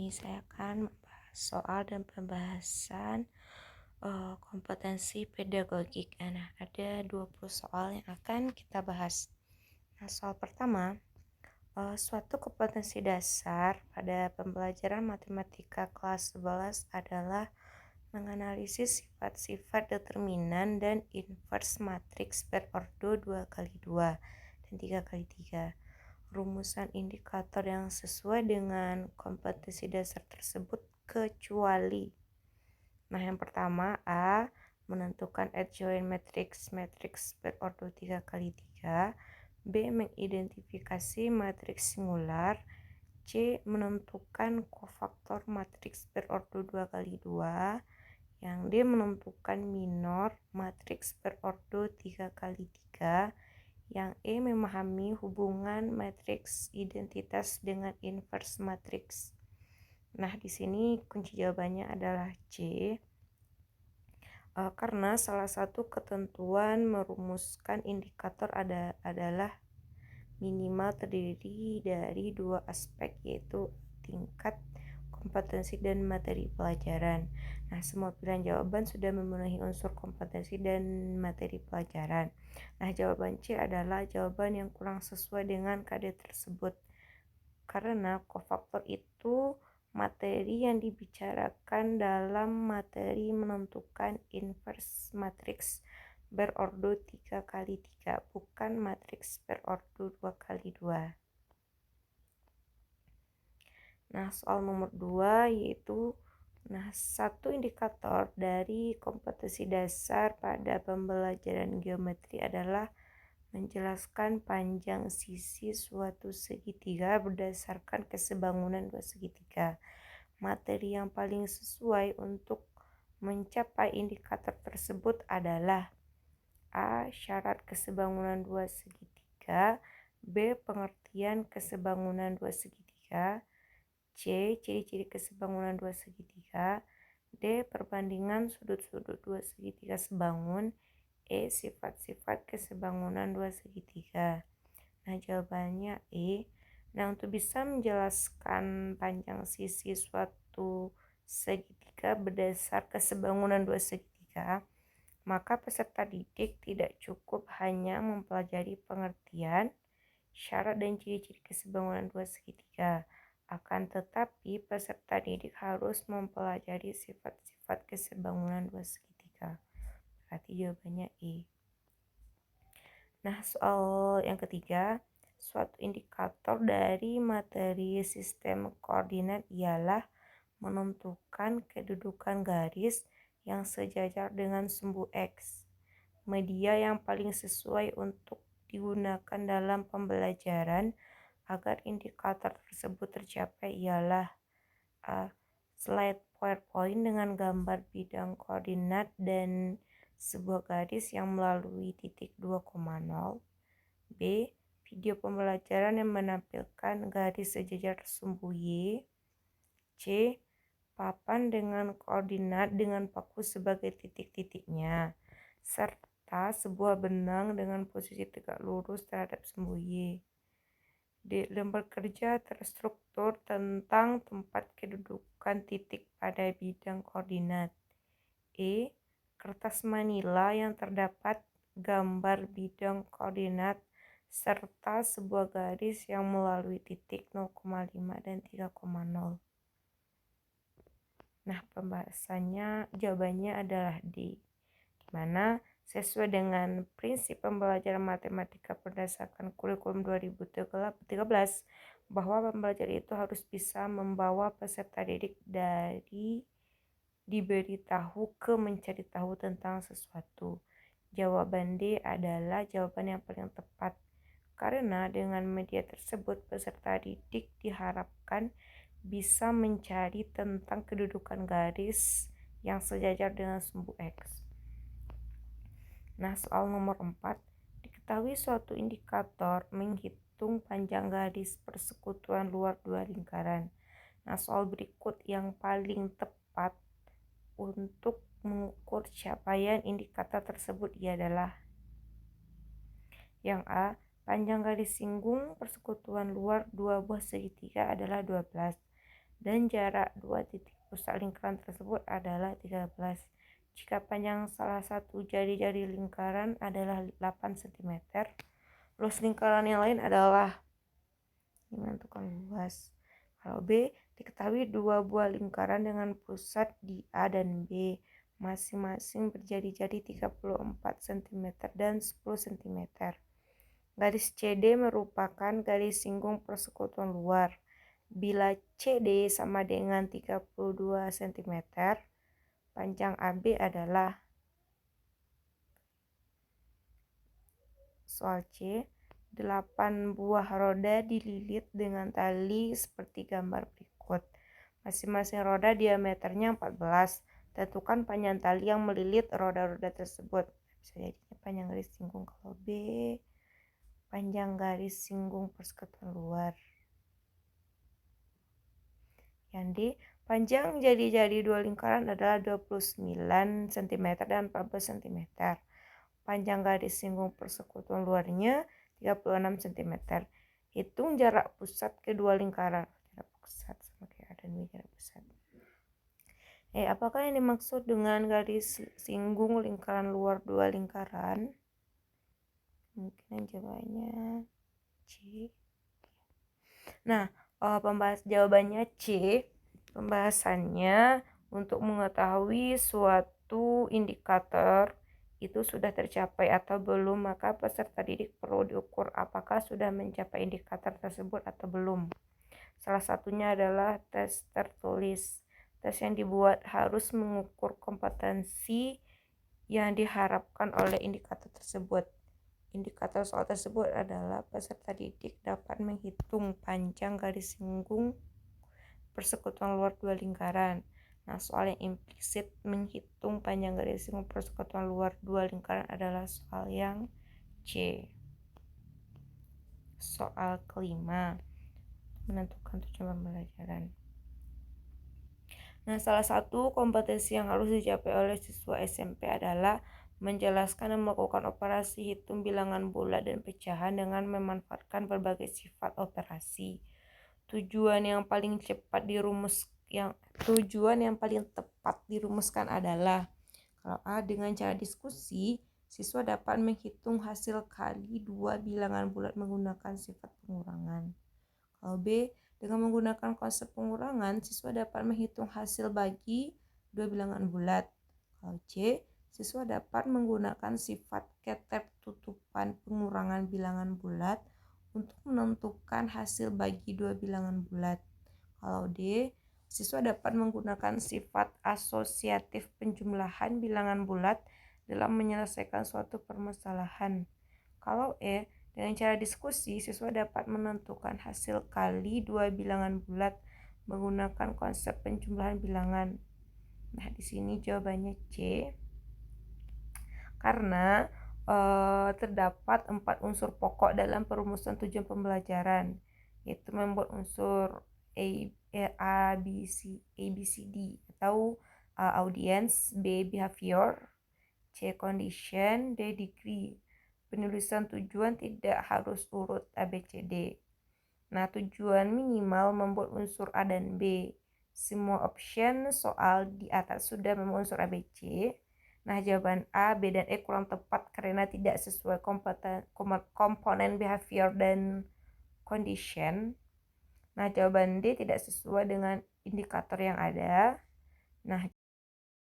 ini saya akan membahas soal dan pembahasan kompetensi pedagogik. Nah, ada 20 soal yang akan kita bahas. Nah, soal pertama, suatu kompetensi dasar pada pembelajaran matematika kelas 11 adalah menganalisis sifat-sifat determinan dan inverse matriks berordo 2x2 dan 3x3. Rumusan indikator yang sesuai dengan kompetensi dasar tersebut kecuali. Nah, yang pertama A. Menentukan adjoint matrix berordo 3x3. B. Mengidentifikasi matriks singular. C. Menentukan kofaktor matriks berordo 2x2. Yang D. Menentukan minor matriks berordo 3x3. Yang E. Memahami hubungan matriks identitas dengan inverse matriks. Nah, di sini kunci jawabannya adalah C. Karena salah satu ketentuan merumuskan indikator adalah minimal terdiri dari dua aspek, yaitu tingkat kompetensi dan materi pelajaran. Nah, semua pilihan jawaban sudah memenuhi unsur kompetensi dan materi pelajaran. Nah, jawaban C adalah jawaban yang kurang sesuai dengan KD tersebut. Karena kofaktor itu materi yang dibicarakan dalam materi menentukan inverse matriks berordo 3x3, bukan matriks berordo 2x2. Nah, soal nomor 2 yaitu satu indikator dari kompetensi dasar pada pembelajaran geometri adalah menjelaskan panjang sisi suatu segitiga berdasarkan kesebangunan dua segitiga. Materi yang paling sesuai untuk mencapai indikator tersebut adalah A. Syarat kesebangunan dua segitiga. B. Pengertian kesebangunan dua segitiga. C. Ciri-ciri kesebangunan dua segitiga. D. Perbandingan sudut-sudut dua segitiga sebangun. E. Sifat-sifat kesebangunan dua segitiga. Nah, jawabannya E. Nah, untuk bisa menjelaskan panjang sisi suatu segitiga berdasar kesebangunan dua segitiga, maka peserta didik tidak cukup hanya mempelajari pengertian, syarat dan ciri-ciri kesebangunan dua segitiga. Akan tetapi peserta didik harus mempelajari sifat-sifat kesebangunan dua segitiga. Berarti jawabannya E. Nah, soal yang ketiga, suatu indikator dari materi sistem koordinat ialah menentukan kedudukan garis yang sejajar dengan sumbu X. Media yang paling sesuai untuk digunakan dalam pembelajaran agar indikator tersebut tercapai ialah slide PowerPoint dengan gambar bidang koordinat dan sebuah garis yang melalui titik 2,0. B. Video pembelajaran yang menampilkan garis sejajar sumbu Y. C. Papan dengan koordinat dengan paku sebagai titik-titiknya, serta sebuah benang dengan posisi tegak lurus terhadap sumbu Y. D. Lembar kerja terstruktur tentang tempat kedudukan titik pada bidang koordinat. E. Kertas manila yang terdapat gambar bidang koordinat serta sebuah garis yang melalui titik 0,5 dan 3,0. Nah, pembahasannya jawabannya adalah D, di mana sesuai dengan prinsip pembelajaran matematika berdasarkan kurikulum 2013 bahwa pembelajaran itu harus bisa membawa peserta didik dari diberitahu ke mencari tahu tentang sesuatu. Jawaban D adalah jawaban yang paling tepat, karena dengan media tersebut peserta didik diharapkan bisa mencari tentang kedudukan garis yang sejajar dengan sumbu X. Nah, soal nomor 4, diketahui suatu indikator menghitung panjang garis persekutuan luar dua lingkaran. Nah, soal berikut yang paling tepat untuk mengukur capaian indikator tersebut adalah yang A. Panjang garis singgung persekutuan luar dua buah segitiga adalah 12. dan jarak dua titik pusat lingkaran tersebut adalah 13. Jika panjang salah satu jari-jari lingkaran adalah 8 cm, luas lingkaran yang lain adalah menentukan luas. Kalau B, diketahui dua buah lingkaran dengan pusat di A dan B, masing-masing berjari-jari 34 cm dan 10 cm. Garis CD merupakan garis singgung persekutuan luar. Bila CD sama dengan 32 cm, panjang AB adalah, soal C, 8 buah roda dililit dengan tali seperti gambar berikut. Masing-masing roda diameternya 14. Tentukan panjang tali yang melilit roda-roda tersebut. Bisa jadinya panjang garis singgung kalau B, panjang garis singgung persekutuan luar. Yang D, panjang jari-jari dua lingkaran adalah 29 cm dan 14 cm. Panjang garis singgung persekutuan luarnya 36 cm. Hitung jarak pusat kedua lingkaran. Jarak pusat sama kayak ada nih jarak pusat. Apakah yang dimaksud dengan garis singgung lingkaran luar dua lingkaran? Mungkin jawabannya C. Nah, jawabannya C. Pembahasannya untuk mengetahui suatu indikator itu sudah tercapai atau belum, maka peserta didik perlu diukur apakah sudah mencapai indikator tersebut atau belum. Salah satunya adalah tes tertulis. Tes yang dibuat harus mengukur kompetensi yang diharapkan oleh indikator tersebut. Indikator soal tersebut adalah peserta didik dapat menghitung panjang garis singgung persekutuan luar dua lingkaran. Nah, soal yang implisit menghitung panjang garis singgung persekutuan luar dua lingkaran adalah soal yang C. Soal kelima, menentukan tujuan pembelajaran. Nah, salah satu kompetensi yang harus dicapai oleh siswa SMP adalah menjelaskan dan melakukan operasi hitung bilangan bulat dan pecahan dengan memanfaatkan berbagai sifat operasi. Tujuan yang paling tepat dirumuskan adalah, kalau A, dengan cara diskusi, siswa dapat menghitung hasil kali dua bilangan bulat menggunakan sifat pengurangan. Kalau B, dengan menggunakan konsep pengurangan, siswa dapat menghitung hasil bagi dua bilangan bulat. Kalau C, siswa dapat menggunakan sifat ketertutupan pengurangan bilangan bulat untuk menentukan hasil bagi dua bilangan bulat. Kalau D, siswa dapat menggunakan sifat asosiatif penjumlahan bilangan bulat dalam menyelesaikan suatu permasalahan. Kalau E, dengan cara diskusi, siswa dapat menentukan hasil kali dua bilangan bulat menggunakan konsep penjumlahan bilangan. Nah, di sini jawabannya C. Karena terdapat 4 unsur pokok dalam perumusan tujuan pembelajaran, yaitu membuat unsur A, B, C, D atau audience, B, behavior, C, condition, D, degree. Penulisan tujuan tidak harus urut A, B, C, D. Nah, tujuan minimal membuat unsur A dan B. Semua option soal di atas sudah membuat unsur A, B, C. Nah, jawaban A, B, dan E kurang tepat karena tidak sesuai komponen behavior dan condition. Nah, jawaban D tidak sesuai dengan indikator yang ada. Nah,